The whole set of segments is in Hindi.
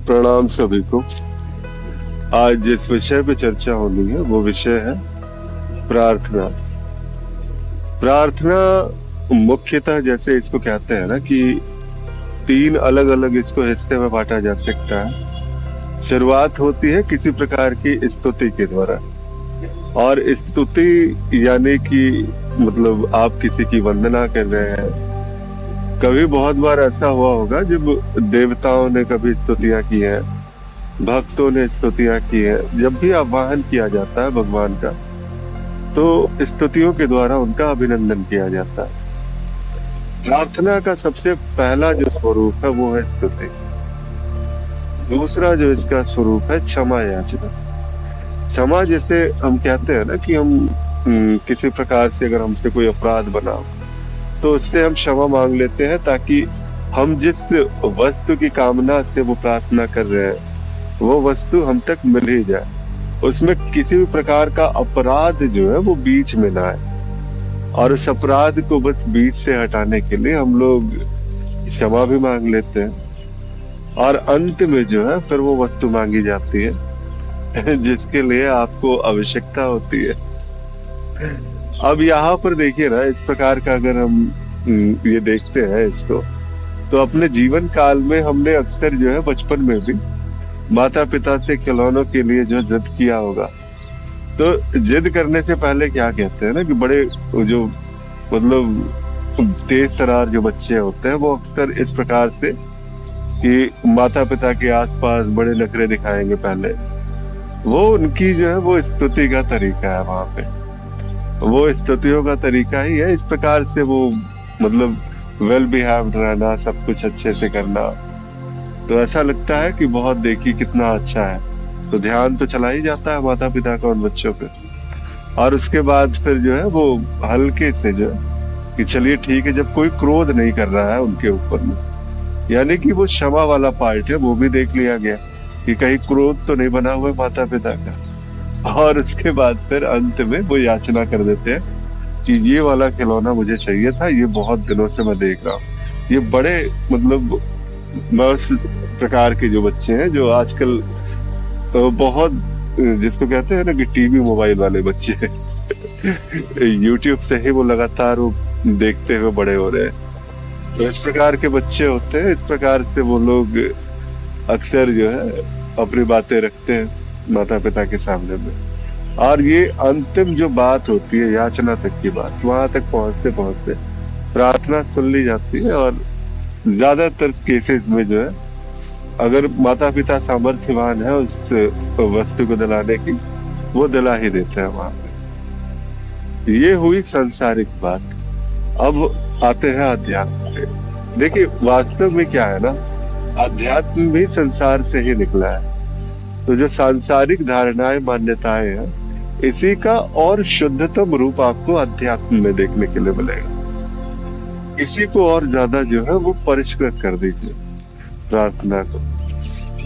प्रणाम सभी को। आज जिस विषय पे चर्चा होनी है वो विषय है प्रार्थना। प्रार्थना मुख्यतः जैसे इसको कहते हैं ना कि तीन अलग अलग इसको हिस्से में बांटा जा सकता है। शुरुआत होती है किसी प्रकार की स्तुति के द्वारा, और स्तुति यानी कि मतलब आप किसी की वंदना कर रहे हैं। कभी बहुत बार ऐसा हुआ होगा जब देवताओं ने कभी स्तुतियां की हैं, भक्तों ने स्तुतियां की हैं। जब भी आह्वान किया जाता है भगवान का तो स्तुतियों के द्वारा उनका अभिनंदन किया जाता है। प्रार्थना का सबसे पहला जो स्वरूप है वो है स्तुति। दूसरा जो इसका स्वरूप है क्षमा याचना। क्षमा जैसे हम कहते हैं ना कि हम किसी प्रकार से अगर हमसे कोई अपराध बना तो उससे हम क्षमा मांग लेते हैं, ताकि हम जिस वस्तु की कामना से वो प्रार्थना कर रहे हैं वो वस्तु हम तक मिल ही जाए। उसमें किसी भी प्रकार का अपराध जो है वो बीच में ना आए, और उस अपराध को बस बीच से हटाने के लिए हम लोग क्षमा भी मांग लेते हैं। और अंत में जो है फिर वो वस्तु मांगी जाती है जिसके लिए आपको आवश्यकता होती है। अब यहाँ पर देखिए ना, इस प्रकार का अगर हम ये देखते हैं इसको, तो अपने जीवन काल में हमने अक्सर जो है बचपन में भी माता पिता से खिलौनों के लिए जो जिद किया होगा, तो जिद करने से पहले क्या कहते हैं ना कि बड़े जो मतलब तेज तरार जो बच्चे होते हैं वो अक्सर इस प्रकार से कि माता पिता के आसपास बड़े नखरे दिखाएंगे। पहले वो उनकी जो है वो स्तुति का तरीका है, वहां पे वो स्तुतियों का तरीका ही है। इस प्रकार से वो मतलब वेल बिहेव्ड रहना, सब कुछ अच्छे से करना, तो ऐसा लगता है कि बहुत देखिए कितना अच्छा है, तो ध्यान तो चला ही जाता है माता पिता का उन बच्चों पे। और उसके बाद फिर जो है वो हल्के से जो है कि चलिए ठीक है, जब कोई क्रोध नहीं कर रहा है उनके ऊपर में, यानी कि वो क्षमा वाला पार्ट है वो भी देख लिया गया कि कहीं क्रोध तो नहीं बना हुआ माता पिता का। और उसके बाद फिर अंत में वो याचना कर देते हैं कि ये वाला खिलौना मुझे चाहिए था, ये बहुत दिनों से मैं देख रहा हूँ। ये बड़े मतलब मैं उस प्रकार के जो बच्चे हैं जो आजकल बहुत जिसको कहते हैं ना कि टीवी मोबाइल वाले बच्चे यूट्यूब से ही वो लगातार वो देखते हुए बड़े हो रहे हैं। तो इस प्रकार के बच्चे होते हैं, इस प्रकार से वो लोग अक्सर जो है अपनी बातें रखते हैं माता पिता के सामने में। और ये अंतिम जो बात होती है याचना तक की बात, वहां तक पहुंचते पहुंचते प्रार्थना सुन ली जाती है। और ज्यादातर केसेस में जो है अगर माता पिता सामर्थ्यवान है उस वस्तु को दिलाने की, वो दिला ही देते हैं वहां पे। ये हुई सांसारिक बात। अब आते हैं अध्यात्म पे। देखिए वास्तव में क्या है ना, अध्यात्म भी संसार से ही निकला है। तो जो सांसारिक धारणाएं मान्यताएं हैं, इसी का और शुद्धतम रूप आपको अध्यात्म में देखने के लिए मिलेगा। इसी को और ज्यादा जो है वो परिष्कृत कर दीजिए प्रार्थना को।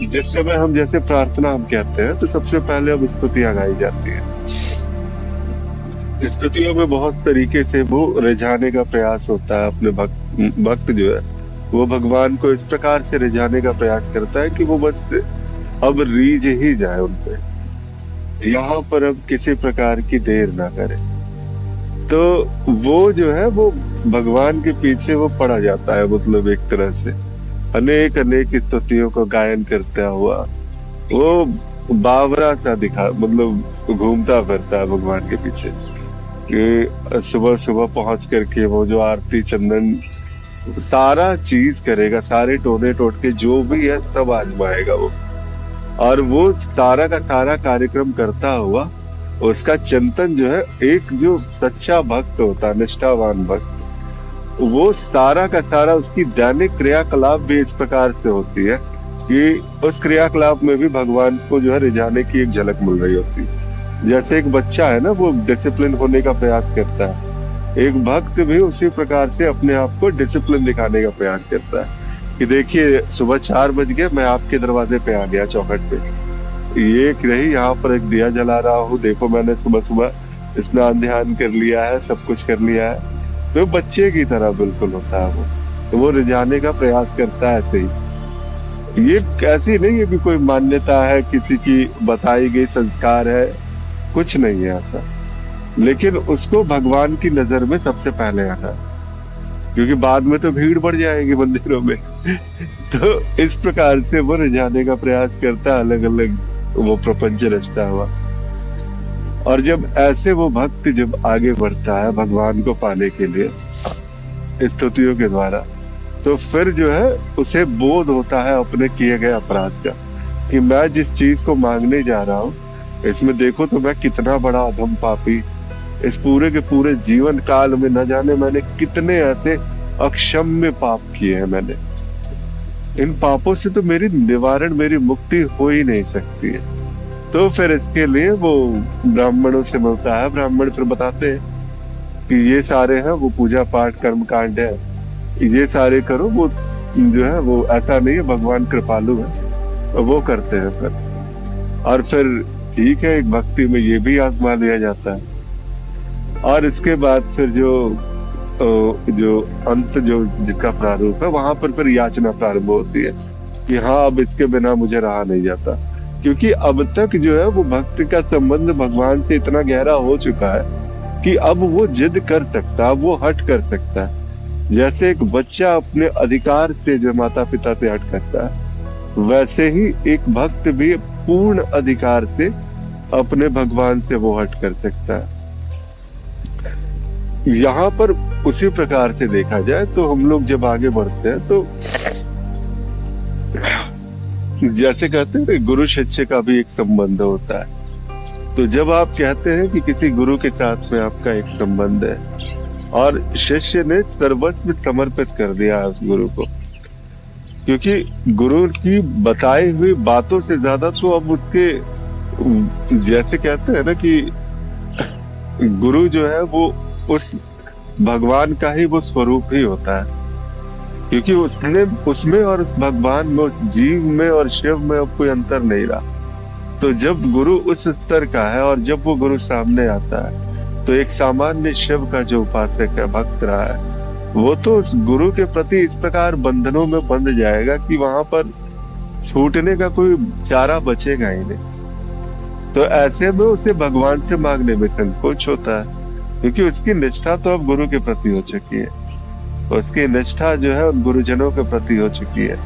जिस समय हम जैसे प्रार्थना हम कहते हैं तो सबसे पहले अब स्तुतियां गाई जाती है। स्तुतियों में बहुत तरीके से वो रिझाने का प्रयास होता है। अपने भक्त जो है वो भगवान को इस प्रकार से रिझाने का प्रयास करता है कि वो बस अब रीझ ही जाए उनपे, यहाँ पर अब किसी प्रकार की देर ना करे। तो वो जो है वो भगवान के पीछे वो पड़ा जाता है, मतलब एक तरह से अनेक अनेक स्तुतियों को गायन करता हुआ वो बावरा सा दिखा मतलब घूमता फिरता है भगवान के पीछे, कि सुबह सुबह पहुंच करके वो जो आरती चंदन सारा चीज करेगा, सारे टोने टोटके जो भी है सब आजमाएगा वो। और वो सारा का सारा कार्यक्रम करता हुआ उसका चिंतन जो है, एक जो सच्चा भक्त होता है, निष्ठावान भक्त, वो सारा का सारा उसकी दैनिक क्रियाकलाप भी इस प्रकार से होती है कि उस क्रियाकलाप में भी भगवान को जो है रिझाने की एक झलक मिल रही होती है। जैसे एक बच्चा है ना वो डिसिप्लिन होने का प्रयास करता है, एक भक्त भी उसी प्रकार से अपने आप को डिसिप्लिन दिखाने का प्रयास करता है कि देखिए सुबह 4 बज गए, मैं आपके दरवाजे पे आ गया चौखट पे, ये रही यहाँ पर एक दिया जला रहा हूँ, देखो मैंने सुबह सुबह स्नान ध्यान कर लिया है, सब कुछ कर लिया है। तो बच्चे की तरह बिल्कुल होता है वो, तो वो रिझाने का प्रयास करता है ऐसे ही। ये ऐसी नहीं है कि कोई मान्यता है, किसी की बताई गई संस्कार है, कुछ नहीं है ऐसा। लेकिन उसको भगवान की नजर में सबसे पहले आना है, क्योंकि बाद में तो भीड़ बढ़ जाएगी मंदिरों में। तो इस प्रकार से वो रिझाने का प्रयास करता है, अलग अलग वो प्रपंच रचता हुआ। और जब ऐसे वो भक्त जब आगे बढ़ता है भगवान को पाने के लिए स्तुतियों के द्वारा, तो फिर जो है उसे बोध होता है अपने किए गए अपराध का, कि मैं जिस चीज को मांगने जा रहा हूँ इसमें देखो तो मैं कितना बड़ा अधम पापी, इस पूरे के पूरे जीवन काल में न जाने मैंने कितने ऐसे अक्षम्य पाप किए हैं मैंने। इन पापों से तो मेरी निवारण, मेरी मुक्ति हो ही नहीं सकती है। तो फिर इसके लिए वो ब्राह्मणों से मिलता है। ब्राह्मण फिर बताते हैं कि ये सारे हैं वो पूजा पाठ कर्म कांड है, ये सारे करो। वो जो है वो ऐसा नहीं है, भगवान कृपालु है, वो करते हैं फिर। और फिर ठीक है, एक भक्ति में ये भी आजमा लिया जाता है। और इसके बाद फिर जो अंत जो जिसका प्रारूप है, वहां पर फिर याचना प्रारंभ होती है कि हाँ अब इसके बिना मुझे रहा नहीं जाता। क्योंकि अब तक जो है वो भक्त का संबंध भगवान से इतना गहरा हो चुका है कि अब वो जिद कर सकता है, वो हट कर सकता है। जैसे एक बच्चा अपने अधिकार से जो माता पिता से हट करता है, वैसे ही एक भक्त भी पूर्ण अधिकार से अपने भगवान से वो हट कर सकता है। यहाँ पर उसी प्रकार से देखा जाए तो हम लोग जब आगे बढ़ते हैं तो जैसे कहते हैं गुरु शिष्य का भी एक संबंध होता है। तो जब आप कहते हैं कि किसी गुरु के साथ में आपका एक संबंध है और शिष्य ने सर्वस्व समर्पित कर दिया उस गुरु को, क्योंकि गुरु की बताई हुई बातों से ज्यादा तो अब उसके, जैसे कहते हैं ना कि गुरु जो है वो उस भगवान का ही वो स्वरूप ही होता है, क्योंकि उसमें और उस भगवान में, उस जीव में और शिव में अब कोई अंतर नहीं रहा। तो जब गुरु उस स्तर का है और जब वो गुरु सामने आता है, तो एक सामान्य शिव का जो उपासक है, भक्त रहा है, वो तो उस गुरु के प्रति इस प्रकार बंधनों में बंध जाएगा कि वहां पर छूटने का कोई चारा बचेगा ही नहीं। तो ऐसे में उसे भगवान से मांगने में संकोच होता है, क्योंकि उसकी निष्ठा तो अब गुरु के प्रति हो चुकी है। उसकी निष्ठा जो है उन गुरुजनों के प्रति हो चुकी है,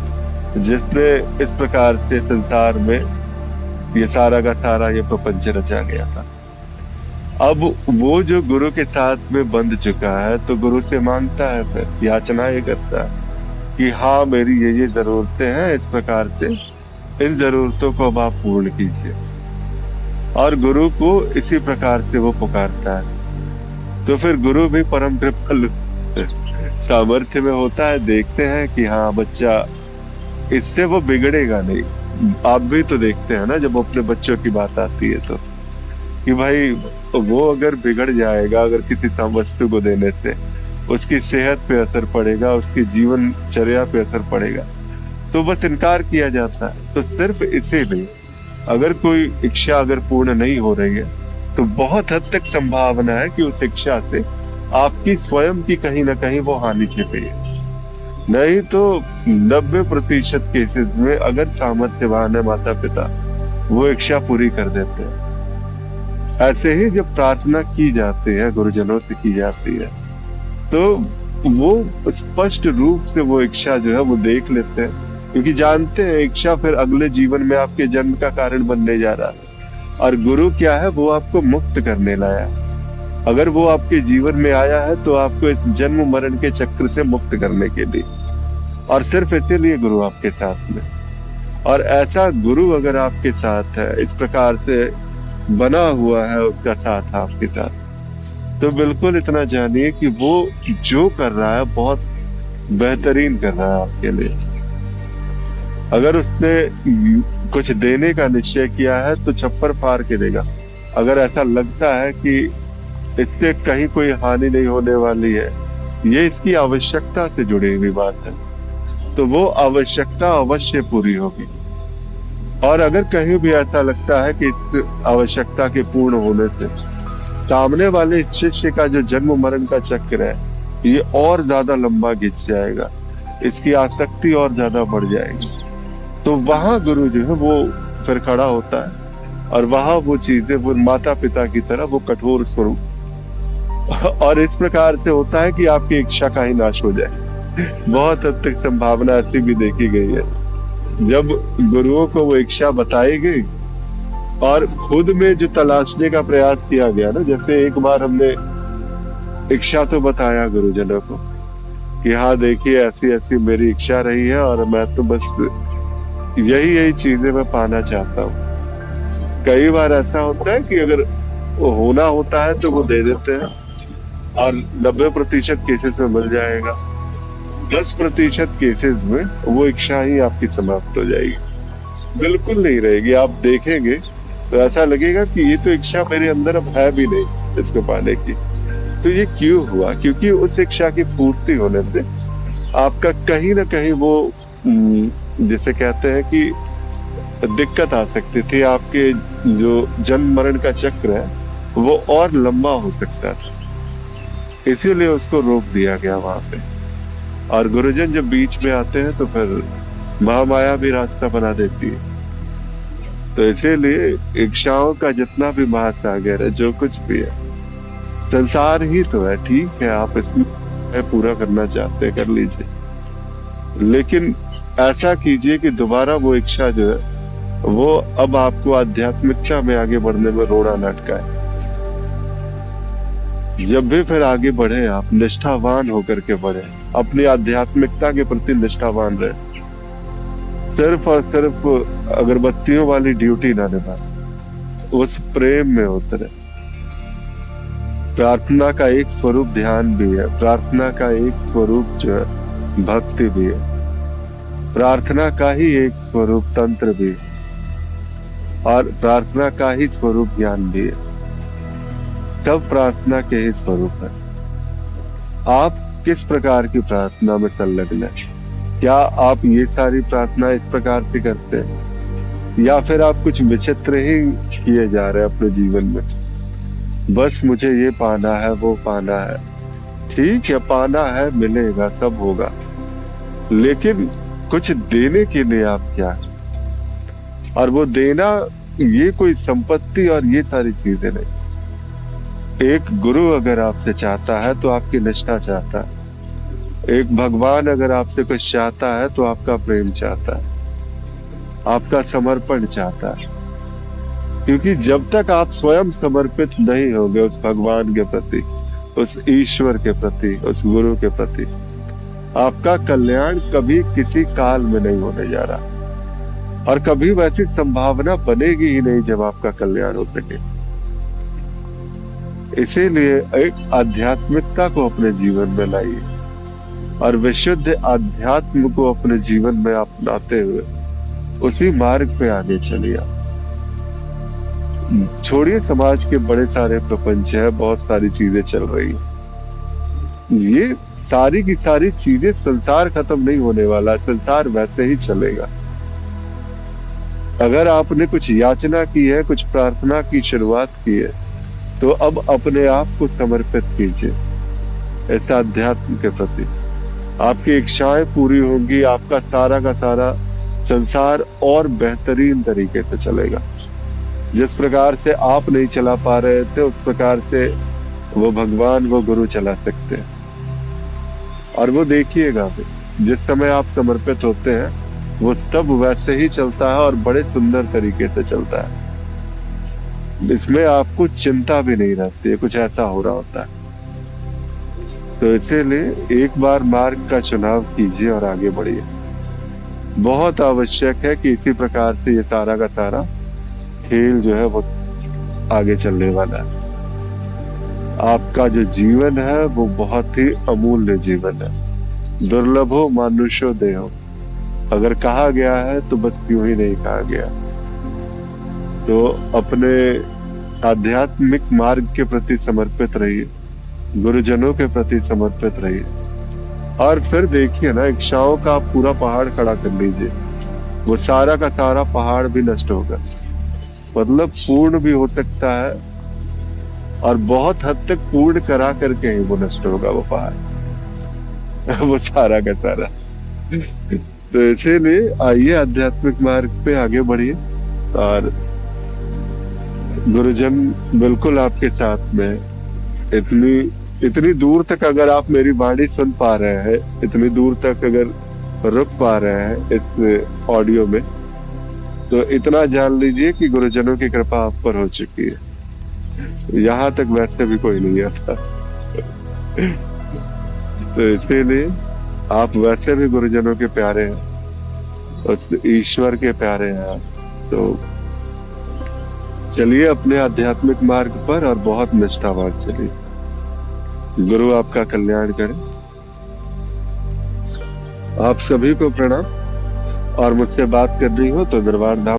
जिसने इस प्रकार से संसार में ये सारा का सारा ये प्रपंच रचा गया था। अब वो जो गुरु के साथ में बंध चुका है, तो गुरु से मांगता है, फिर याचना ये करता है कि हाँ मेरी ये जरूरतें हैं, इस प्रकार से इन जरूरतों को अब आप पूर्ण कीजिए। और गुरु को इसी प्रकार से वो पुकारता है। तो फिर गुरु भी परम कृपालु सामर्थ्य में होता है, देखते हैं कि हाँ बच्चा इससे वो बिगड़ेगा नहीं। आप भी तो देखते हैं ना जब अपने बच्चों की बात आती है तो, कि भाई वो अगर बिगड़ जाएगा, अगर किसी वस्तु को देने से उसकी सेहत पे असर पड़ेगा, उसकी जीवनचर्या पे असर पड़ेगा, तो बस इनकार किया जाता है। तो सिर्फ इसीलिए अगर कोई इच्छा अगर पूर्ण नहीं हो रही है, तो बहुत हद तक संभावना है कि उस इच्छा से आपकी स्वयं की कहीं ना कहीं वो हानि छिपी है। नहीं तो 90% केसेस में अगर सामर्थ्यवान है माता पिता, वो इच्छा पूरी कर देते हैं। ऐसे ही जब प्रार्थना की जाती है, गुरुजनों से की जाती है, तो वो स्पष्ट रूप से वो इच्छा जो है वो देख लेते हैं, क्योंकि जानते हैं इच्छा फिर अगले जीवन में आपके जन्म का कारण बनने जा रहा है। और गुरु क्या है, वो आपको मुक्त करने लाया है। अगर वो आपके जीवन में आया है तो आपको इस जन्म मरण के चक्र से मुक्त करने के लिए, और सिर्फ इसीलिए गुरु आपके साथ में। और ऐसा गुरु अगर आपके साथ है, इस प्रकार से बना हुआ है उसका साथ आपके साथ, तो बिल्कुल इतना जानिए कि वो जो कर रहा है बहुत बेहतरीन कर रहा है आपके लिए। अगर उसने कुछ देने का निश्चय किया है तो छप्पर फाड़ के देगा। अगर ऐसा लगता है कि इससे कहीं कोई हानि नहीं होने वाली है, ये इसकी आवश्यकता से जुड़ी हुई बात है, तो वो आवश्यकता अवश्य पूरी होगी। और अगर कहीं भी ऐसा लगता है कि इस आवश्यकता के पूर्ण होने से सामने वाले शिष्य का जो जन्म मरण का चक्र है, ये और ज्यादा लंबा खिंच जाएगा, इसकी आसक्ति और ज्यादा बढ़ जाएगी, तो वहां गुरु जो है वो फिर खड़ा होता है और वहां वो चीजें वो माता पिता की तरह वो कठोर स्वरूप और इस प्रकार से होता है कि आपकी इच्छा का ही नाश हो जाए। बहुत हद तक संभावना ऐसी भी देखी गई है जब गुरुओं को वो इच्छा बताई गई और खुद में जो तलाशने का प्रयास किया गया ना, जैसे एक बार हमने इच्छा तो बताया गुरुजनों को कि हाँ देखिए ऐसी ऐसी मेरी इच्छा रही है और मैं तो बस यही यही चीजें मैं पाना चाहता हूँ। कई बार ऐसा होता है कि अगर वो होना होता है तो वो दे देते हैं और 90% केसेस में मिल जाएगा, 10% केसेस में वो इच्छा ही आपकी समाप्त हो जाएगी, बिल्कुल नहीं रहेगी। आप देखेंगे तो ऐसा लगेगा कि ये तो इच्छा मेरे अंदर अब है भी नहीं इसको पाने की। तो ये क्यों हुआ? क्योंकि उस इच्छा की पूर्ति होने से आपका कहीं ना कहीं वो जिसे कहते हैं कि दिक्कत आ सकती थी, आपके जो जन्म मरण का चक्र है वो और लंबा हो सकता था, इसीलिए उसको रोक दिया गया वहां पे। और गुरुजन जब बीच में आते हैं तो फिर महामाया भी रास्ता बना देती है। तो इसीलिए इच्छाओं का जितना भी महासागर है, जो कुछ भी है, संसार ही तो है, ठीक है आप इसमें पूरा करना चाहते हैं कर लीजिए, लेकिन ऐसा कीजिए कि दोबारा वो इच्छा जो है वो अब आपको आध्यात्मिकता में आगे बढ़ने में रोड़ा न अटकाए। जब भी फिर आगे बढ़े आप निष्ठावान होकर के बढ़े, अपनी आध्यात्मिकता के प्रति निष्ठावान रहे, सिर्फ और सिर्फ अगरबत्तियों वाली ड्यूटी ना निभाए, उस प्रेम में उतरे। प्रार्थना का एक स्वरूप ध्यान भी है, प्रार्थना का एक स्वरूप जो है भक्ति भी है, प्रार्थना का ही एक स्वरूप तंत्र भी है और प्रार्थना का ही स्वरूप ज्ञान भी है। सब प्रार्थना के ही स्वरूप है। आप किस प्रकार की प्रार्थना में संलग्न है? क्या आप ये सारी प्रार्थना इस प्रकार से करते हैं या फिर आप कुछ विचित्र ही किए जा रहे हैं अपने जीवन में? बस मुझे ये पाना है वो पाना है, ठीक है पाना है मिलेगा सब होगा, लेकिन कुछ देने के लिए आप क्या है? और वो देना ये कोई संपत्ति और ये सारी चीजें नहीं। एक गुरु अगर आपसे चाहता है तो आपकी निष्ठा चाहता है, एक भगवान अगर आपसे कुछ चाहता है तो आपका प्रेम चाहता है, आपका समर्पण चाहता है। क्योंकि जब तक आप स्वयं समर्पित नहीं होंगे उस भगवान के प्रति, उस ईश्वर के प्रति, उस गुरु के प्रति, आपका कल्याण कभी किसी काल में नहीं होने जा रहा और कभी वैसी संभावना बनेगी ही नहीं जब आपका कल्याण हो सके। इसीलिए एक आध्यात्मिकता को अपने जीवन में लाइए और विशुद्ध आध्यात्म को अपने जीवन में अपनाते हुए उसी मार्ग पे आगे चलिए। छोड़िए समाज के बड़े सारे प्रपंच है, बहुत सारी चीजें चल रही है, ये सारी की सारी चीजें, संसार खत्म नहीं होने वाला, संसार वैसे ही चलेगा। अगर आपने कुछ याचना की है, कुछ प्रार्थना की शुरुआत की है, तो अब अपने आप को समर्पित कीजिए इस अध्यात्म के प्रति। आपकी इच्छाएं पूरी होंगी, आपका सारा का सारा संसार और बेहतरीन तरीके से चलेगा। जिस प्रकार से आप नहीं चला पा रहे थे उस प्रकार से वो भगवान, वो गुरु चला सकते हैं। और वो देखिएगा जिस समय आप समर्पित होते हैं वो सब वैसे ही चलता है और बड़े सुंदर तरीके से चलता है। इसमें आपको चिंता भी नहीं रहती है, कुछ ऐसा हो रहा होता है। तो इसीलिए एक बार मार्ग का चुनाव कीजिए और आगे बढ़िए। बहुत आवश्यक है कि इसी प्रकार से ये सारा का सारा खेल जो है वो आगे चलने वाला है। आपका जो जीवन है वो बहुत ही अमूल्य जीवन है। दुर्लभो मानुषो देहो, अगर कहा गया है तो बस यूं ही नहीं कहा गया। तो अपने आध्यात्मिक मार्ग के प्रति समर्पित रहिए, गुरुजनों के प्रति समर्पित रहिए और फिर देखिए ना, इच्छाओं का आप पूरा पहाड़ खड़ा कर लीजिए, वो सारा का सारा पहाड़ भी नष्ट होगा। मतलब पूर्ण भी हो सकता है और बहुत हद तक पूर्ण करा करके ही वो नष्ट होगा वो पहाड़ वो सारा का सारा। तो इसीलिए आइए आध्यात्मिक मार्ग पे आगे बढ़िए, और गुरुजन बिल्कुल आपके साथ में है। इतनी इतनी दूर तक अगर आप मेरी वाणी सुन पा रहे हैं, इतनी दूर तक अगर रुक पा रहे हैं इस ऑडियो में, तो इतना जान लीजिए कि गुरुजनों की कृपा आप पर हो चुकी है। यहाँ तक वैसे भी कोई नहीं आता। तो इसीलिए आप वैसे भी गुरुजनों के प्यारे हैं, उस ईश्वर के प्यारे हैं आप। तो चलिए अपने आध्यात्मिक मार्ग पर, और बहुत निष्ठावान चलिए। गुरु आपका कल्याण करे। आप सभी को प्रणाम। और मुझसे बात करनी हो तो दरबार धाम